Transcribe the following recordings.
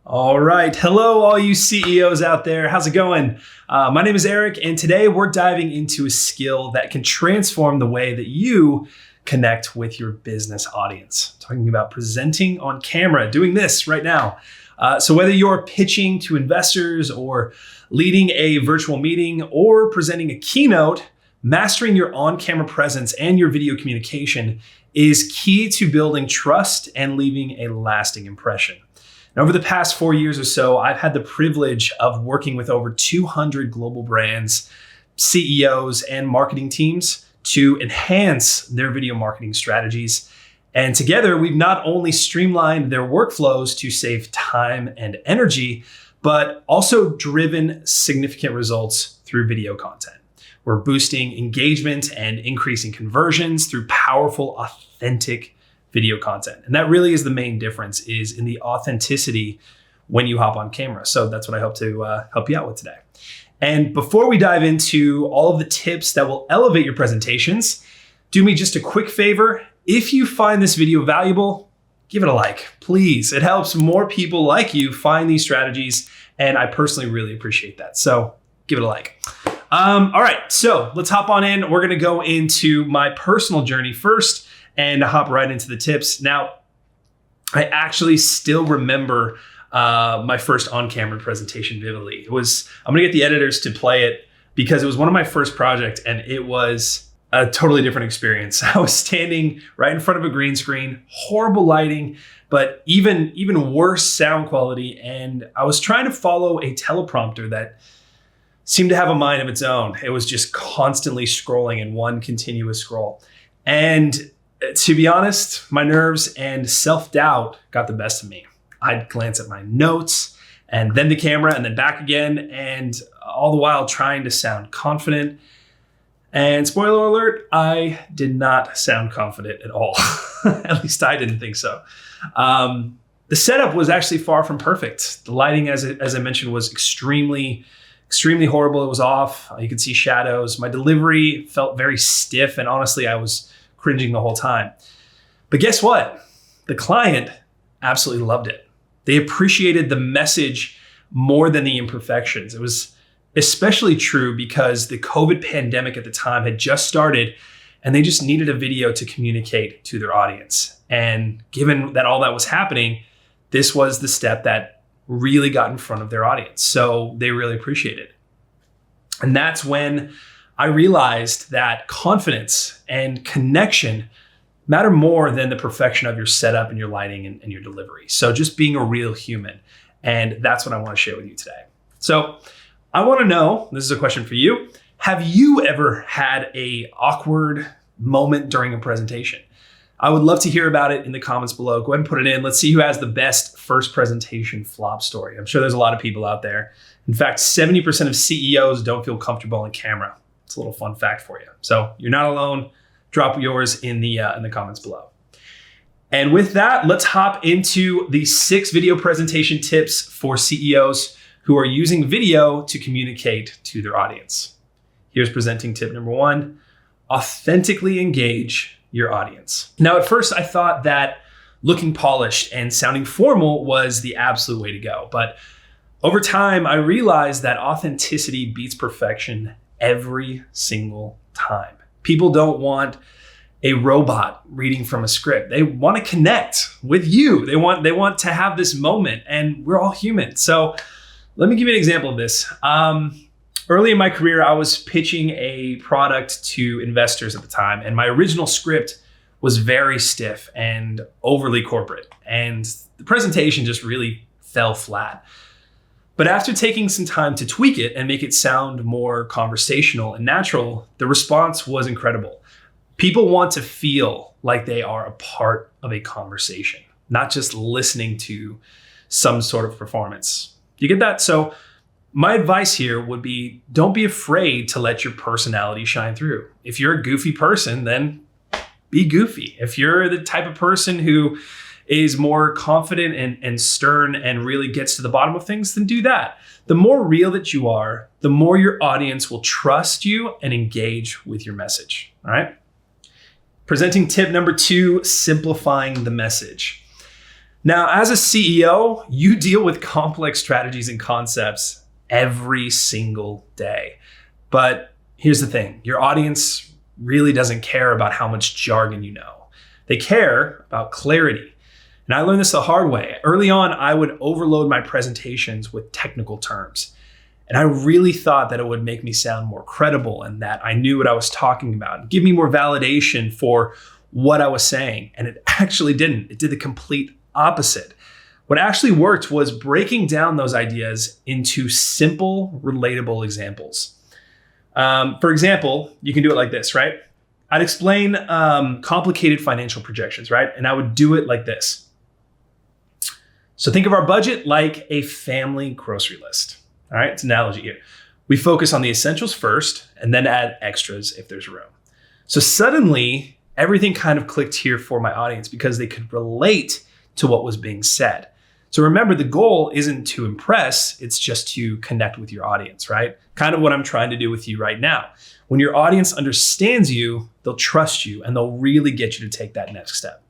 All right. Hello, all you CEOs out there. How's it going? My name is Eric, and today we're diving into a skill that can transform the way that you connect with your business audience. Talking about presenting on camera, doing this right now. So whether you're pitching to investors or leading a virtual meeting or presenting a keynote, mastering your on-camera presence and your video communication is key to building trust and leaving a lasting impression. And over the past 4 years or so, I've had the privilege of working with over 200 global brands, CEOs, and marketing teams to enhance their video marketing strategies. And together, we've not only streamlined their workflows to save time and energy, but also driven significant results through video content. We're boosting engagement and increasing conversions through powerful, authentic video content. And that really is the main difference, is in the authenticity when you hop on camera. So that's what I hope to help you out with today. And before we dive into all of the tips that will elevate your presentations, do me just a quick favor. If you find this video valuable, give it a like, please. It helps more people like you find these strategies, and I personally really appreciate that. So give it a like. All right, so let's hop on in. We're gonna go into my personal journey first and hop right into the tips. Now, I actually still remember my first on-camera presentation vividly. I'm gonna get the editors to play it because it was one of my first projects and it was a totally different experience. I was standing right in front of a green screen, horrible lighting, but even worse sound quality. And I was trying to follow a teleprompter that seemed to have a mind of its own. It was just constantly scrolling in one continuous scroll. And to be honest, my nerves and self-doubt got the best of me. I'd glance at my notes and then the camera and then back again, and all the while trying to sound confident. And spoiler alert, I did not sound confident at all. At least I didn't think so. The setup was actually far from perfect. The lighting, as I mentioned, was extremely horrible. It was off. You could see shadows. My delivery felt very stiff, and honestly, I was cringing the whole time. But guess what? The client absolutely loved it. They appreciated the message more than the imperfections. It was especially true because the COVID pandemic at the time had just started, and they just needed a video to communicate to their audience. And given that all that was happening, this was the step that really got in front of their audience. So they really appreciated it. And that's when I realized that confidence and connection matter more than the perfection of your setup and your lighting and your delivery. So just being a real human. And that's what I want to share with you today. So I want to know, this is a question for you. Have you ever had a awkward moment during a presentation? I would love to hear about it in the comments below. Go ahead and put it in. Let's see who has the best first presentation flop story. I'm sure there's a lot of people out there. In fact, 70% of CEOs don't feel comfortable on camera. It's a little fun fact for you. So you're not alone. Drop yours in the comments below. And with that, let's hop into the 6 video presentation tips for CEOs who are using video to communicate to their audience. Here's presenting tip number 1, authentically engage your audience. Now, at first I thought that looking polished and sounding formal was the absolute way to go. But over time, I realized that authenticity beats perfection every single time. People don't want a robot reading from a script. They want to connect with you. They want to have this moment, and we're all human. So let me give you an example of this. Early in my career, I was pitching a product to investors at the time, and my original script was very stiff and overly corporate, and the presentation just really fell flat. But after taking some time to tweak it and make it sound more conversational and natural, the response was incredible. People want to feel like they are a part of a conversation, not just listening to some sort of performance. You get that? So my advice here would be, don't be afraid to let your personality shine through. If you're a goofy person, then be goofy. If you're the type of person who is more confident and stern and really gets to the bottom of things, then do that. The more real that you are, the more your audience will trust you and engage with your message. All right? Presenting tip number 2, simplifying the message. Now, as a CEO, you deal with complex strategies and concepts every single day. But here's the thing, your audience really doesn't care about how much jargon you know. They care about clarity. And I learned this the hard way. Early on, I would overload my presentations with technical terms. And I really thought that it would make me sound more credible and that I knew what I was talking about and give me more validation for what I was saying. And it actually didn't. It did the complete opposite. What actually worked was breaking down those ideas into simple, relatable examples. For example, you can do it like this, right? I'd explain complicated financial projections, right? And I would do it like this. So think of our budget like a family grocery list. All right, it's an analogy here. We focus on the essentials first and then add extras if there's room. So suddenly everything kind of clicked here for my audience because they could relate to what was being said. So remember, the goal isn't to impress, it's just to connect with your audience, right? Kind of what I'm trying to do with you right now. When your audience understands you, they'll trust you and they'll really get you to take that next step.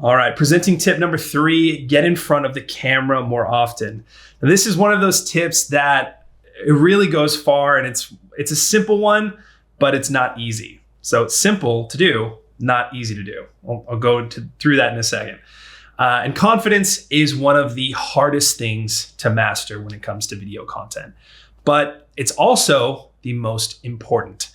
All right, presenting tip number 3, get in front of the camera more often. Now, this is one of those tips that it really goes far, and it's a simple one, but it's not easy. So it's simple to do, not easy to do. I'll go through that in a second. And confidence is one of the hardest things to master when it comes to video content, but it's also the most important.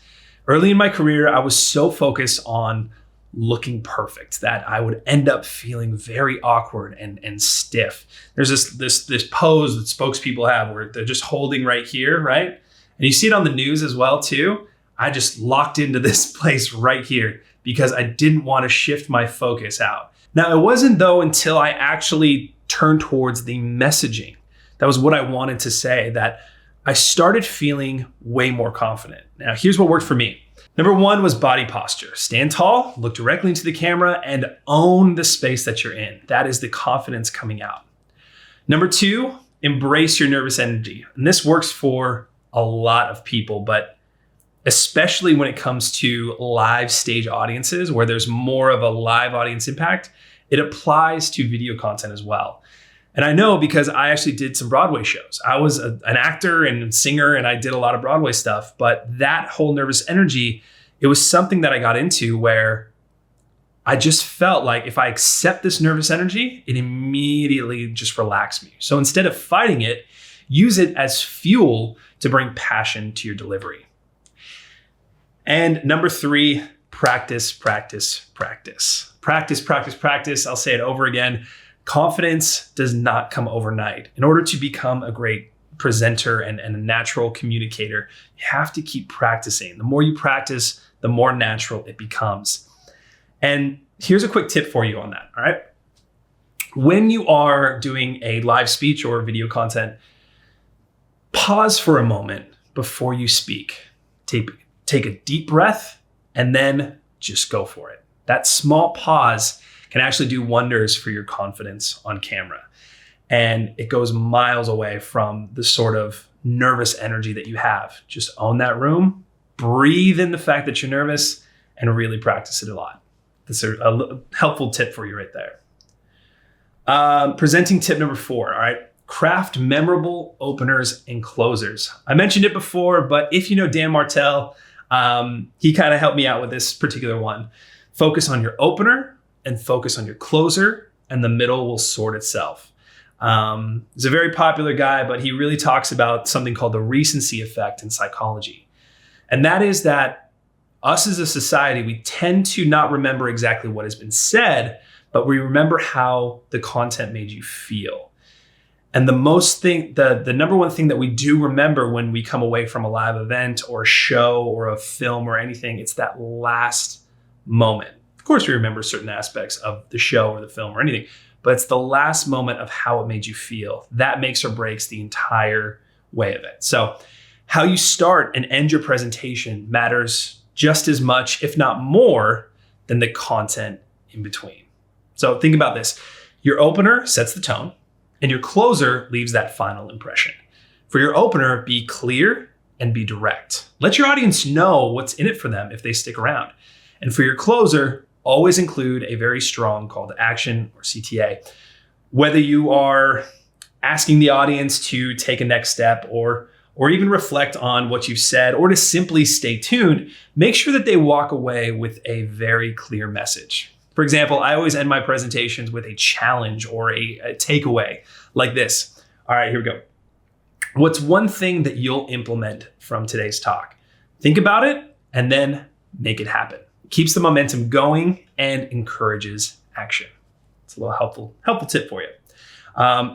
Early in my career, I was so focused on looking perfect that I would end up feeling very awkward and stiff. There's this pose that spokespeople have where they're just holding right here, right? And you see it on the news as well too. I just locked into this place right here because I didn't want to shift my focus out. Now, it wasn't though until I actually turned towards the messaging, that was what I wanted to say, that I started feeling way more confident. Now, here's what worked for me. Number 1 was body posture. Stand tall, look directly into the camera, and own the space that you're in. That is the confidence coming out. Number 2, embrace your nervous energy. And this works for a lot of people, but especially when it comes to live stage audiences where there's more of a live audience impact, it applies to video content as well. And I know because I actually did some Broadway shows. I was an actor and singer and I did a lot of Broadway stuff, but that whole nervous energy, it was something that I got into where I just felt like if I accept this nervous energy, it immediately just relaxed me. So instead of fighting it, use it as fuel to bring passion to your delivery. And number 3, practice, practice, practice. Practice, practice, practice. I'll say it over again. Confidence does not come overnight. In order to become a great presenter and a natural communicator, you have to keep practicing. The more you practice, the more natural it becomes. And here's a quick tip for you on that, all right? When you are doing a live speech or video content, pause for a moment before you speak. Take a deep breath and then just go for it. That small pause can actually do wonders for your confidence on camera. And it goes miles away from the sort of nervous energy that you have. Just own that room, breathe in the fact that you're nervous, and really practice it a lot. That's a helpful tip for you right there. Presenting tip number 4, all right? Craft memorable openers and closers. I mentioned it before, but if you know Dan Martell, he kind of helped me out with this particular one. Focus on your opener and focus on your closer, and the middle will sort itself. He's a very popular guy, but he really talks about something called the recency effect in psychology. And that is that us as a society, we tend to not remember exactly what has been said, but we remember how the content made you feel. And the number one thing that we do remember when we come away from a live event or a show or a film or anything, it's that last moment. Of course, we remember certain aspects of the show or the film or anything, but it's the last moment of how it made you feel. That makes or breaks the entire way of it. So how you start and end your presentation matters just as much, if not more, than the content in between. So think about this. Your opener sets the tone, and your closer leaves that final impression. For your opener, be clear and be direct. Let your audience know what's in it for them if they stick around. And for your closer, always include a very strong call to action or CTA. Whether you are asking the audience to take a next step or even reflect on what you've said, or to simply stay tuned, make sure that they walk away with a very clear message. For example, I always end my presentations with a challenge or a takeaway like this. All right, here we go. What's one thing that you'll implement from today's talk? Think about it and then make it happen. Keeps the momentum going and encourages action. It's a little helpful tip for you.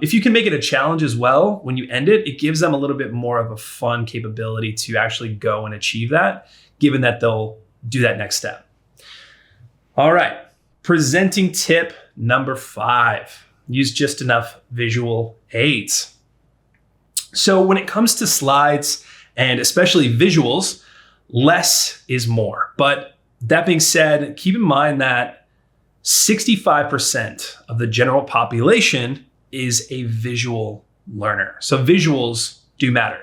If you can make it a challenge as well, when you end it, it gives them a little bit more of a fun capability to actually go and achieve that, given that they'll do that next step. All right, presenting tip number 5, use just enough visual aids. So when it comes to slides and especially visuals, less is more. But that being said, keep in mind that 65% of the general population is a visual learner. So visuals do matter.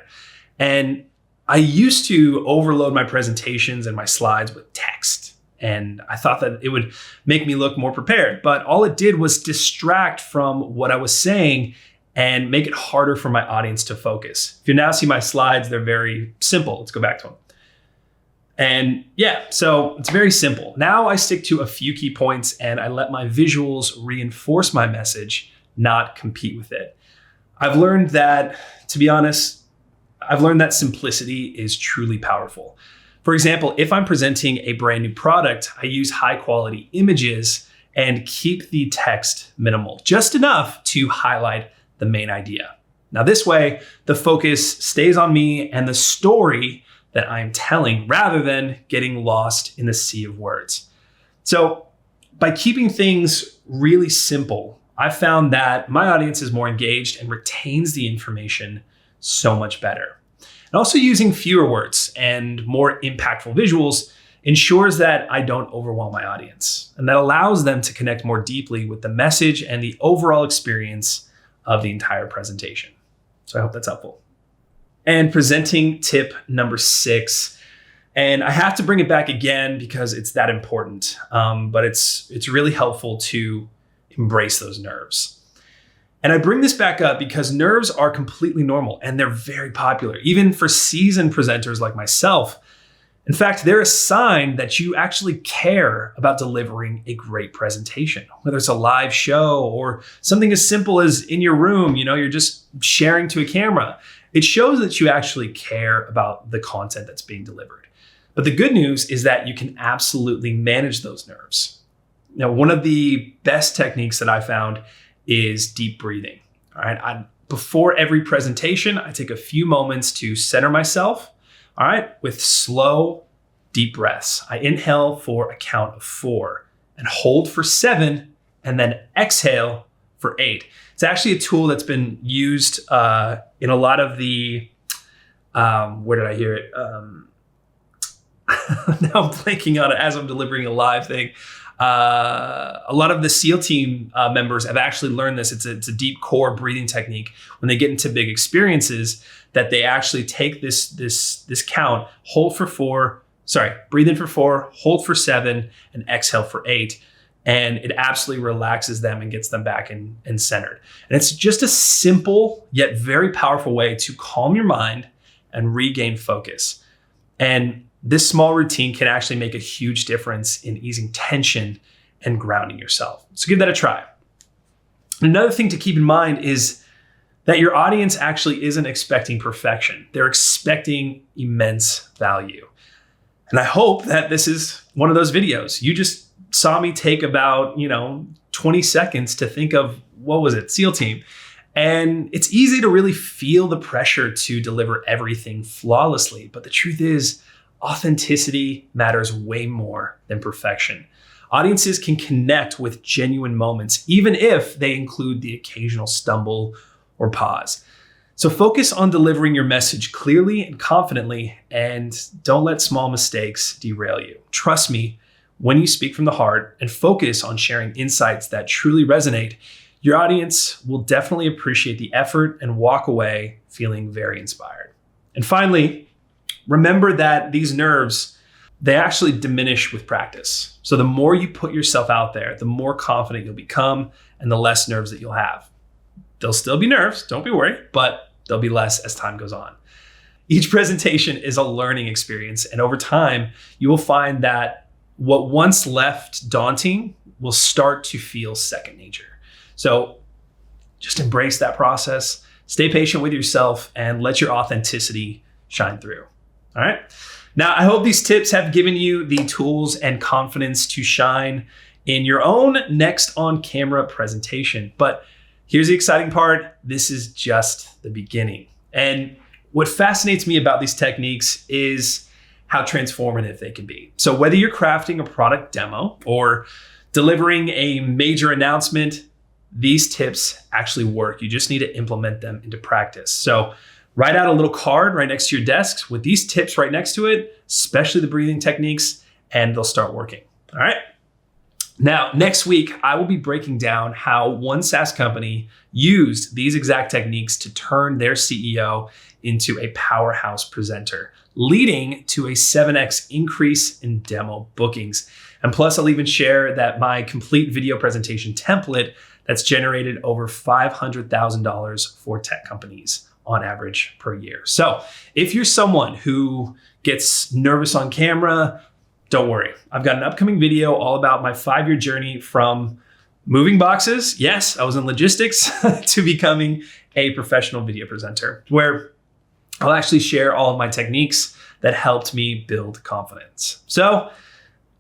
And I used to overload my presentations and my slides with text. And I thought that it would make me look more prepared, but all it did was distract from what I was saying and make it harder for my audience to focus. If you now see my slides, they're very simple. Let's go back to them. And yeah, so it's very simple. Now I stick to a few key points and I let my visuals reinforce my message, not compete with it. I've learned that, to be honest, simplicity is truly powerful. For example, if I'm presenting a brand new product, I use high quality images and keep the text minimal, just enough to highlight the main idea. Now this way, the focus stays on me and the story that I'm telling rather than getting lost in the sea of words. So by keeping things really simple, I found that my audience is more engaged and retains the information so much better. And also using fewer words and more impactful visuals ensures that I don't overwhelm my audience. And that allows them to connect more deeply with the message and the overall experience of the entire presentation. So I hope that's helpful. And presenting tip number 6. And I have to bring it back again because it's that important, but it's really helpful to embrace those nerves. And I bring this back up because nerves are completely normal and they're very popular, even for seasoned presenters like myself. In fact, they're a sign that you actually care about delivering a great presentation, whether it's a live show or something as simple as in your room, you're just sharing to a camera. It shows that you actually care about the content that's being delivered. But the good news is that you can absolutely manage those nerves. Now, one of the best techniques that I found is deep breathing. All right. Before every presentation, I take a few moments to center myself. All right. With slow, deep breaths. I inhale for a count of 4 and hold for 7 and then exhale for 8. It's actually a tool that's been used in a lot of the, where did I hear it? Now I'm blanking on it as I'm delivering a live thing. A lot of the SEAL team members have actually learned this. It's a deep core breathing technique when they get into big experiences that they actually take this count, breathe in for 4, hold for 7, and exhale for 8. And it absolutely relaxes them and gets them back and centered. And it's just a simple yet very powerful way to calm your mind and regain focus. And this small routine can actually make a huge difference in easing tension and grounding yourself. So give that a try. Another thing to keep in mind is that your audience actually isn't expecting perfection. They're expecting immense value. And I hope that this is one of those videos. You just saw me take about, 20 seconds to think of, SEAL team. And it's easy to really feel the pressure to deliver everything flawlessly. But the truth is, authenticity matters way more than perfection. Audiences can connect with genuine moments, even if they include the occasional stumble or pause. So focus on delivering your message clearly and confidently, and don't let small mistakes derail you. Trust me, when you speak from the heart and focus on sharing insights that truly resonate, your audience will definitely appreciate the effort and walk away feeling very inspired. And finally, remember that these nerves, they actually diminish with practice. So the more you put yourself out there, the more confident you'll become and the less nerves that you'll have. There'll still be nerves, don't be worried, but there'll be less as time goes on. Each presentation is a learning experience, and over time, you will find that what once left daunting will start to feel second nature. So just embrace that process, stay patient with yourself, and let your authenticity shine through. All right. Now, I hope these tips have given you the tools and confidence to shine in your own next on-camera presentation. But here's the exciting part. This is just the beginning. And what fascinates me about these techniques is how transformative they can be. So whether you're crafting a product demo or delivering a major announcement, these tips actually work. You just need to implement them into practice. So write out a little card right next to your desk with these tips right next to it, especially the breathing techniques, and they'll start working. All right. Now, next week, I will be breaking down how one SaaS company used these exact techniques to turn their CEO into a powerhouse presenter, leading to a 7x increase in demo bookings. And plus, I'll even share that my complete video presentation template that's generated over $500,000 for tech companies on average per year. So if you're someone who gets nervous on camera, don't worry. I've got an upcoming video all about my 5-year journey from moving boxes, yes, I was in logistics, to becoming a professional video presenter, where I'll actually share all of my techniques that helped me build confidence. So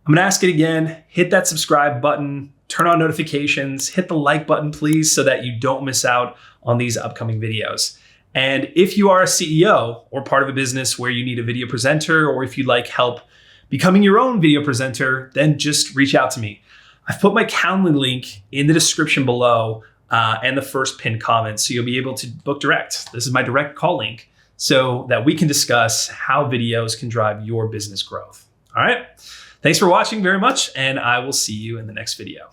I'm gonna ask it again, hit that subscribe button, turn on notifications, hit the like button, please, so that you don't miss out on these upcoming videos. And if you are a CEO or part of a business where you need a video presenter, or if you'd like help becoming your own video presenter, then just reach out to me. I've put my Calendly link in the description below and the first pinned comment, so you'll be able to book direct. This is my direct call link so that we can discuss how videos can drive your business growth. All right. Thanks for watching very much, and I will see you in the next video.